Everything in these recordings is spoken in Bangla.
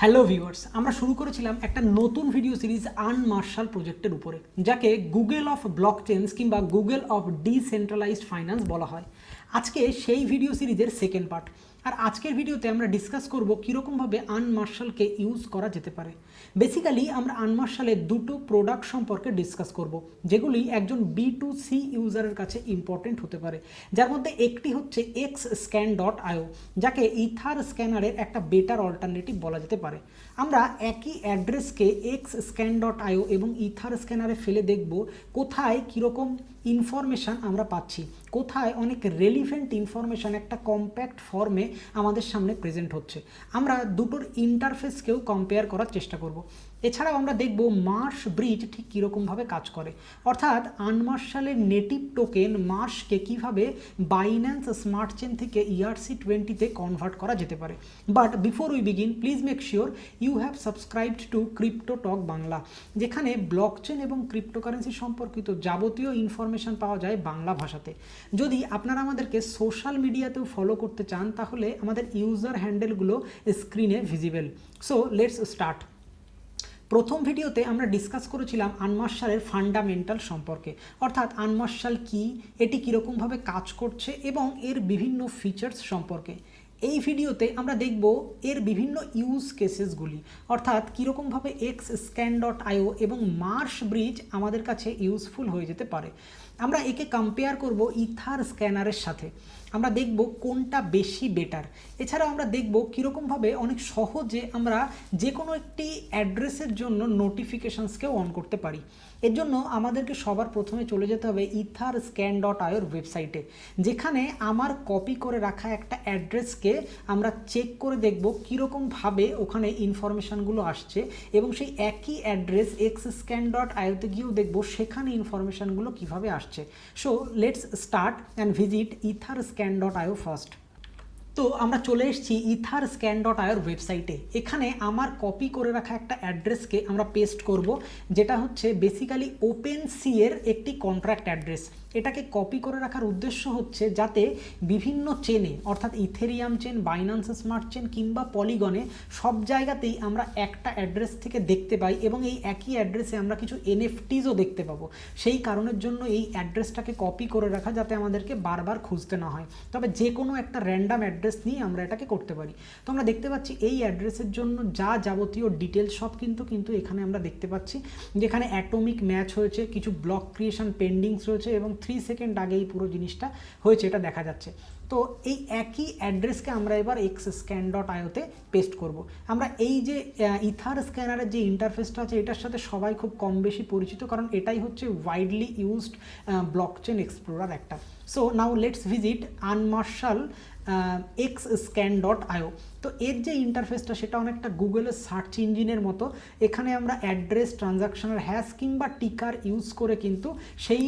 হ্যালো ভিউয়ার্স, আমরা শুরু করেছিলাম একটা নতুন ভিডিও সিরিজ আনমার্শাল প্রজেক্টের উপরে, যাকে গুগল অফ ব্লকচেইনস কিংবা গুগল অফ ডিসেন্ট্রালাইজড ফাইন্যান্স বলা হয়। আজকে সেই ভিডিও সিরিজের সেকেন্ড পার্ট। আর আজকের ভিডিওতে আমরা ডিসকাস করব কীরকমভাবে আনমার্শালকে ইউজ করা যেতে পারে। বেসিক্যালি আমরা আনমার্শালের দুটো প্রোডাক্ট সম্পর্কে ডিসকাস করব, যেগুলি একজন B2C ইউজারের কাছে ইম্পর্টেন্ট হতে পারে। যার মধ্যে একটি হচ্ছে XSCAN.io, যাকে ইথার স্ক্যানারের একটা বেটার অল্টারনেটিভ বলা যেতে পারে। আমরা একই অ্যাড্রেসকে XSCAN.io এবং ইথার স্ক্যানারে ফেলে দেখব কোথায় কীরকম ইনফরমেশান আমরা পাচ্ছি, কোথায় অনেক রেলিভেন্ট ইনফরমেশান একটা কম্প্যাক্ট ফর্মে আমাদের সামনে প্রেজেন্ট হচ্ছে। আমরা দুটোর ইন্টারফেসকেও কম্পেয়ার করার চেষ্টা করব। এছাড়াও আমরা দেখব মার্শ ব্রিজ ঠিক কীরকমভাবে কাজ করে, অর্থাৎ আনমার্শালের নেটিভ টোকেন মার্শকে কীভাবে বাইন্যান্স স্মার্ট চেন থেকে ERC20-তে কনভার্ট করা যেতে পারে। But before we begin, please make sure you have subscribed to crypto talk Bangla, যেখানে ব্লকচেন এবং ক্রিপ্টোকারেন্সি সম্পর্কিত যাবতীয় ইনফরমেশান পাওয়া যায় বাংলা ভাষাতে। যদি আপনারা আমাদেরকে সোশ্যাল মিডিয়াতেও ফলো করতে চান, তাহলে আমাদের ইউজার হ্যান্ডেলগুলো স্ক্রিনে ভিজিবল। So let's start. প্রথম ভিডিওতে আমরা ডিসকাস করেছিলাম আনমার্শালের ফান্ডামেন্টাল সম্পর্কে, অর্থাৎ আনমার্শাল কি, এটি কীরকমভাবে কাজ করছে এবং এর বিভিন্ন ফিচার্স সম্পর্কে। এই ভিডিওতে আমরা দেখব এর বিভিন্ন ইউজ কেসেসগুলি, অর্থাৎ কীরকমভাবে XSCAN.io এবং মার্শ ব্রিজ আমাদের কাছে ইউজফুল হয়ে যেতে পারে। আমরা একে কম্পেয়ার করব ইথার স্ক্যানারের সাথে, আমরা দেখব কোনটা বেশি বেটার। এছাড়াও আমরা দেখব কীরকমভাবে অনেক সহজে আমরা যে কোনো একটি অ্যাড্রেসের জন্য নোটিফিকেশানসকেও অন করতে পারি। এর জন্য আমাদেরকে সবার প্রথমে চলে যেতে হবে Etherscan.ioর ওয়েবসাইটে, যেখানে আমার কপি করে রাখা একটা অ্যাড্রেসকে আমরা চেক করে দেখব কীরকমভাবে ওখানে ইনফরমেশানগুলো আসছে, এবং সেই একই অ্যাড্রেস XSCAN.ioতে গিয়েও দেখব সেখানে ইনফরমেশানগুলো কীভাবে আসছে। So let's start and visit Etherscan.io first. তো আমরা চলে এসেছি Etherscan.ioর ওয়েবসাইটে। এখানে আমার কপি করে রাখা একটা অ্যাড্রেসকে আমরা পেস্ট করব, যেটা হচ্ছে বেসিক্যালি OpenSea-এর একটি কন্ট্রাক্ট অ্যাড্রেস। এটাকে কপি করে রাখার উদ্দেশ্য হচ্ছে যাতে বিভিন্ন চেনে, অর্থাৎ Ethereum chain, Binance smart chain কিংবা পলিগনে, সব জায়গাতেই আমরা একটা অ্যাড্রেস থেকে দেখতে পাই এবং এই একই অ্যাড্রেসে আমরা কিছু NFTsও দেখতে পাবো। সেই কারণের জন্য এই অ্যাড্রেসটাকে কপি করে রাখা, যাতে আমাদেরকে বারবার খুঁজতে না হয়। তবে যে কোনো একটা র্যান্ডাম অ্যাড্রেস নিয়ে আমরা এটাকে করতে পারি। তো আমরা দেখতে পাচ্ছি এই অ্যাড্রেসের জন্য যা যাবতীয় ডিটেলস সব কিন্তু এখানে আমরা দেখতে পাচ্ছি, যেখানে অ্যাটমিক ম্যাচ হয়েছে, কিছু ব্লক ক্রিয়েশন পেন্ডিংস রয়েছে এবং 3 সেকেন্ড আগে এই পুরো জিনিসটা হয়েছে, এটা দেখা যাচ্ছে। তো এই একই অ্যাড্রেসকে আমরা এবার XSCAN.ioতে পেস্ট করব। আমরা এই যে ইথার স্ক্যানারের যে ইন্টারফেসটা আছে, এটার সাথে সবাই খুব কম বেশি পরিচিত, কারণ এটাই হচ্ছে ওয়াইডলি ইউজড ব্লকচেন এক্সপ্লোরার একটা। So now let's visit unmarshal XSCAN.io। তো এর যে ইন্টারফেসটা সেটা অনেকটা গুগলের সার্চ ইঞ্জিনের মতো। এখানে আমরা অ্যাড্রেস, ট্রানজাকশনের হ্যাশ কিংবা টিকার ইউজ করে কিন্তু সেই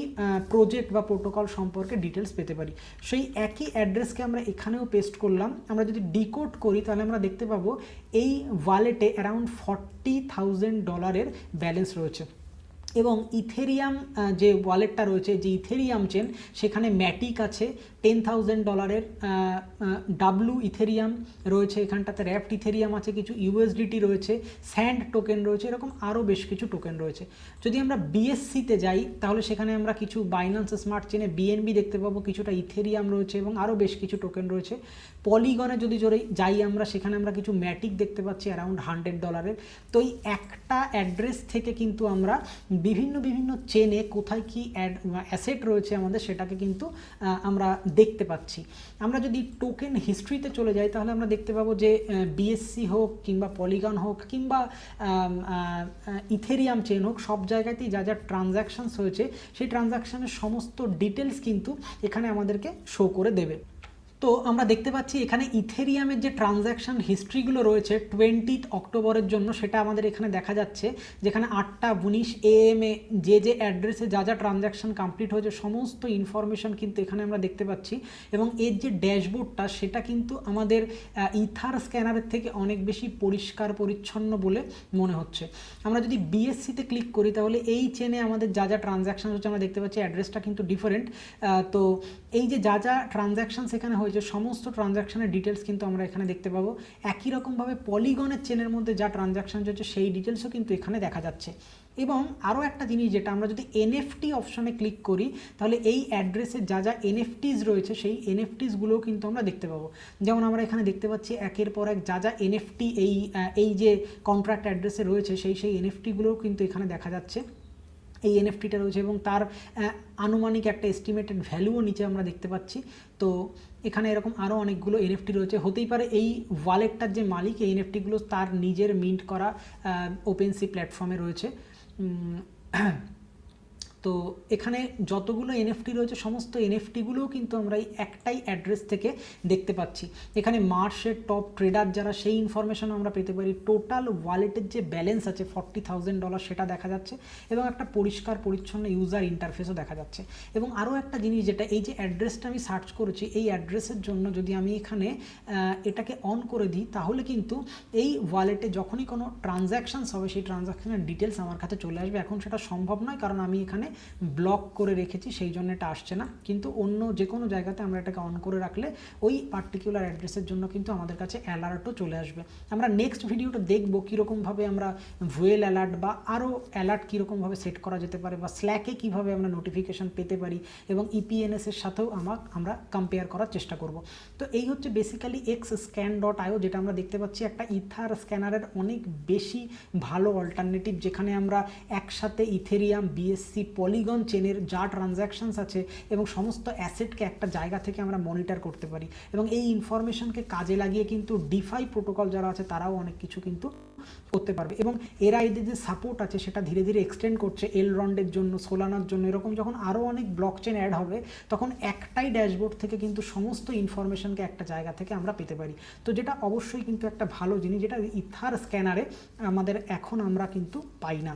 প্রজেক্ট বা প্রোটোকল সম্পর্কে ডিটেলস পেতে পারি। সেই একই অ্যাড্রেসকে আমরা এখানেও পেস্ট করলাম। আমরা যদি ডিকোড করি তাহলে আমরা দেখতে পাবো এই ওয়ালেটে অ্যারাউন্ড $40,000 ব্যালেন্স রয়েছে, এবং ইথেরিয়াম যে ওয়ালেটটা রয়েছে, যে ইথেরিয়াম চেন, সেখানে ম্যাটিক আছে $10,000, ডাব্লু ইথেরিয়াম রয়েছে, এখানটাতে র্যাপ্ট ইথেরিয়াম আছে, কিছু USDT রয়েছে, স্যান্ড টোকেন রয়েছে, এরকম আরও বেশ কিছু টোকেন রয়েছে। যদি আমরা BSC-তে যাই তাহলে সেখানে আমরা কিছু বাইন্যান্স স্মার্ট চেনে BNB দেখতে পাবো, কিছুটা ইথেরিয়াম রয়েছে এবং আরও বেশ কিছু টোকেন রয়েছে। পলিগনে যদি যাই আমরা, সেখানে আমরা কিছু ম্যাটিক দেখতে পাচ্ছি অ্যারাউন্ড $100। তো এই একটা অ্যাড্রেস থেকে কিন্তু আমরা বিভিন্ন চেনে কোথায় কি অ্যাসেট রয়েছে আমাদের, সেটাকে কিন্তু আমরা দেখতে পাচ্ছি। আমরা যদি টোকেন হিস্ট্রিতে চলে যাই তাহলে আমরা দেখতে পাবো যে BSC হোক কিংবা পলিগন হোক কিংবা ইথেরিয়াম চেন হোক, সব জায়গাতেই যা যা ট্রানজ্যাকশানস হয়েছে সেই ট্রানজ্যাকশানের সমস্ত ডিটেলস কিন্তু এখানে আমাদেরকে শো করে দেবে। তো আমরা দেখতে পাচ্ছি এখানে ইথেরিয়ামের যে ট্রানজ্যাকশান হিস্ট্রিগুলো রয়েছে 20 অক্টোবরের জন্য, সেটা আমাদের এখানে দেখা যাচ্ছে, যেখানে 8:19 AM যে অ্যাড্রেসে যা যা ট্রানজ্যাকশান কমপ্লিট হয়েছে সমস্ত ইনফরমেশান কিন্তু এখানে আমরা দেখতে পাচ্ছি। এবং এর যে ড্যাশবোর্ডটা সেটা কিন্তু আমাদের ইথার স্ক্যানারের থেকে অনেক বেশি পরিষ্কার পরিচ্ছন্ন বলে মনে হচ্ছে। আমরা যদি BSC-তে ক্লিক করি তাহলে এই চেনে আমাদের যা যা ট্রানজ্যাকশান হচ্ছে আমরা দেখতে পাচ্ছি, অ্যাড্রেসটা কিন্তু ডিফারেন্ট। তো এই যে যা যা ট্রানজ্যাকশান সেখানে হয়েছে রয়েছে সমস্ত ট্রানজ্যাকশনের ডিটেলস কিন্তু আমরা এখানে দেখতে পাবো। একই রকমভাবে পলিগনের চেনের মধ্যে যা ট্রানজ্যাকশন চলছে সেই ডিটেলসও কিন্তু এখানে দেখা যাচ্ছে। এবং আরও একটা জিনিস, যেটা আমরা যদি এনএফটি অপশনে ক্লিক করি তাহলে এই অ্যাড্রেসে যা যা এনএফটিস রয়েছে সেই এনএফটিসগুলোও কিন্তু আমরা দেখতে পাবো। যেমন আমরা এখানে দেখতে পাচ্ছি একের পর এক যা যা এনএফটি এই যে কন্ট্রাক্ট অ্যাড্রেসে রয়েছে সেই এনএফটিগুলোও কিন্তু এখানে দেখা যাচ্ছে। এই এনএফটিটা রয়েছে এবং তার আনুমানিক একটা এস্টিমেটেড ভ্যালুও নিচে আমরা দেখতে পাচ্ছি। তো এখানে এরকম আরও অনেকগুলো এনএফটি রয়েছে। হতেই পারে এই ওয়ালেটটার যে মালিক এই এনএফটিগুলো তার নিজের মিন্ট করা ওপেনসি প্ল্যাটফর্মে রয়েছে। তো এখানে যতগুলো এনএফটি রয়েছে সমস্ত এনএফটিগুলোও কিন্তু আমরা এই একটাই অ্যাড্রেস থেকে দেখতে পাচ্ছি। এখানে মার্শের টপ ট্রেডার যারা সেই ইনফরমেশন আমরা পেতে পারি। টোটাল ওয়ালেটের যে ব্যালেন্স আছে $40,000 সেটা দেখা যাচ্ছে এবং একটা পরিষ্কার পরিচ্ছন্ন ইউজার ইন্টারফেসও দেখা যাচ্ছে। এবং আরও একটা জিনিস, যেটা এই যে অ্যাড্রেসটা আমি সার্চ করেছি এই অ্যাড্রেসের জন্য যদি আমি এখানে এটাকে অন করে দিই তাহলে কিন্তু এই ওয়ালেটে যখনই কোনো ট্রানজ্যাকশানস হবে সেই ট্রানজ্যাকশানের ডিটেলস আমার কাছে চলে আসবে। এখন সেটা সম্ভব নয় কারণ আমি এখানে ব্লক করে রেখেছি, সেই জন্য এটা আসছে না। কিন্তু অন্য যে কোনো জায়গাতে আমরা এটাকে অন করে রাখলে ওই পার্টিকুলার অ্যাড্রেসের জন্য কিন্তু আমাদের কাছে অ্যালার্টও চলে আসবে। আমরা নেক্সট ভিডিওটা দেখব কীরকমভাবে আমরা ভুয়েল অ্যালার্ট বা আরও অ্যালার্ট কীরকমভাবে সেট করা যেতে পারে বা স্ল্যাকে কীভাবে আমরা নোটিফিকেশান পেতে পারি এবং ইপিএনএসের সাথেও আমরা কম্পেয়ার করার চেষ্টা করব। তো এই হচ্ছে বেসিক্যালি xscan.io, যেটা আমরা দেখতে পাচ্ছি একটা ইথার স্ক্যানারের অনেক বেশি ভালো অল্টারনেটিভ, যেখানে আমরা একসাথে ইথেরিয়াম, বিএসসি, পলিগন চেনের যা ট্রানজ্যাকশানস আছে এবং সমস্ত অ্যাসেটকে একটা জায়গা থেকে আমরা মনিটর করতে পারি এবং এই ইনফরমেশনকে কাজে লাগিয়ে কিন্তু ডিফাই প্রোটোকল যারা আছে তারাও অনেক কিছু কিন্তু করতে পারবে। এবং এরা এদের যে সাপোর্ট আছে সেটা ধীরে ধীরে এক্সটেন্ড করছে এলরন্ডের জন্য, সোলানার জন্য। এরকম যখন আরও অনেক ব্লকচেন অ্যাড হবে তখন একটাই ড্যাশবোর্ড থেকে কিন্তু সমস্ত ইনফরমেশনকে একটা জায়গা থেকে আমরা পেতে পারি। তো যেটা অবশ্যই কিন্তু একটা ভালো জিনিস, যেটা ইথার স্ক্যানারে আমাদের এখন আমরা কিন্তু পাই না।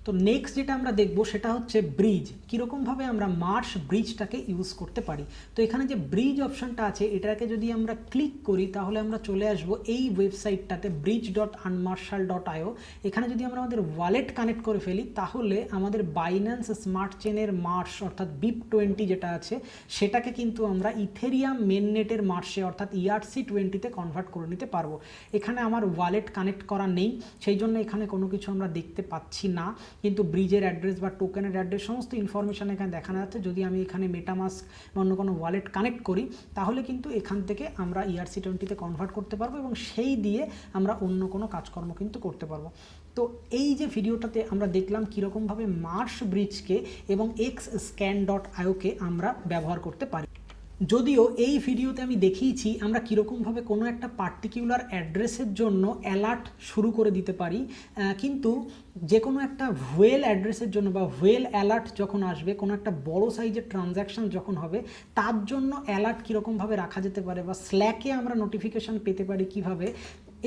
তো নেক্সট যেটা আমরা দেখব সেটা হচ্ছে ব্রিজ, কীরকমভাবে আমরা মার্শ ব্রিজটাকে ইউজ করতে পারি। তো এখানে যে ব্রিজ অপশানটা আছে এটাকে যদি আমরা ক্লিক করি তাহলে আমরা চলে আসব এই ওয়েবসাইটটাতে bridge.unmarshal.io। এখানে যদি আমরা আমাদের ওয়ালেট কানেক্ট করে ফেলি তাহলে আমাদের বাইন্যান্স স্মার্ট চেনের মার্শ অর্থাৎ BIP20 যেটা আছে সেটাকে কিন্তু আমরা ইথেরিয়াম মেননেটের মার্শে অর্থাৎ ERC20-তে কনভার্ট করে নিতে পারবো। এখানে আমার ওয়ালেট কানেক্ট করা নেই, সেই জন্য এখানে কোনো কিছু আমরা দেখতে পাচ্ছি না, কিন্তু ব্রিজের অ্যাড্রেস বা টোকেনের অ্যাড্রেস সমস্ত ইনফরমেশান এখানে দেখানো যাচ্ছে। যদি আমি এখানে মেটামাস্ক বা অন্য কোনো ওয়ালেট কানেক্ট করি তাহলে কিন্তু এখান থেকে আমরা ERC20-তে কনভার্ট করতে পারবো এবং সেই দিয়ে আমরা অন্য কোনো কাজকর্ম কিন্তু করতে পারবো। তো এই যে ভিডিওটাতে আমরা দেখলাম কীরকমভাবে মার্শ ব্রিজকে এবং xscan.io-কে আমরা ব্যবহার করতে পারি। যদিও এই ভিডিওতে আমি দেখিয়েছি আমরা কীরকমভাবে কোনো একটা পার্টিকুলার অ্যাড্রেসের জন্য অ্যালার্ট শুরু করে দিতে পারি, কিন্তু যে কোনো একটা ভুয়েল অ্যাড্রেসের জন্য বা ভুয়েল অ্যালার্ট যখন আসবে, কোনো একটা বড় সাইজের ট্রানজ্যাকশান যখন হবে তার জন্য অ্যালার্ট কীরকমভাবে রাখা যেতে পারে বা স্ল্যাকে আমরা নোটিফিকেশান পেতে পারি কিভাবে,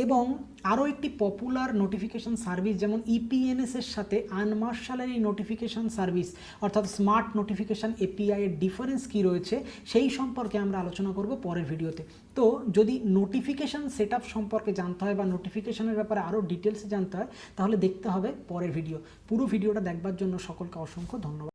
এবং আরও একটি পপুলার নোটিফিকেশান সার্ভিস যেমন ইপিএনএসের সাথে আনমার্শালের এই নোটিফিকেশান সার্ভিস অর্থাৎ স্মার্ট নোটিফিকেশান এপিআই এর ডিফারেন্স কী রয়েছে সেই সম্পর্কে আমরা আলোচনা করব পরের ভিডিওতে। তো যদি নোটিফিকেশান সেট আপ সম্পর্কে জানতে হয় বা নোটিফিকেশানের ব্যাপারে আরও ডিটেলসে জানতে হয় তাহলে দেখতে হবে পরের ভিডিও। পুরো ভিডিওটা দেখবার জন্য সকলকে অসংখ্য ধন্যবাদ।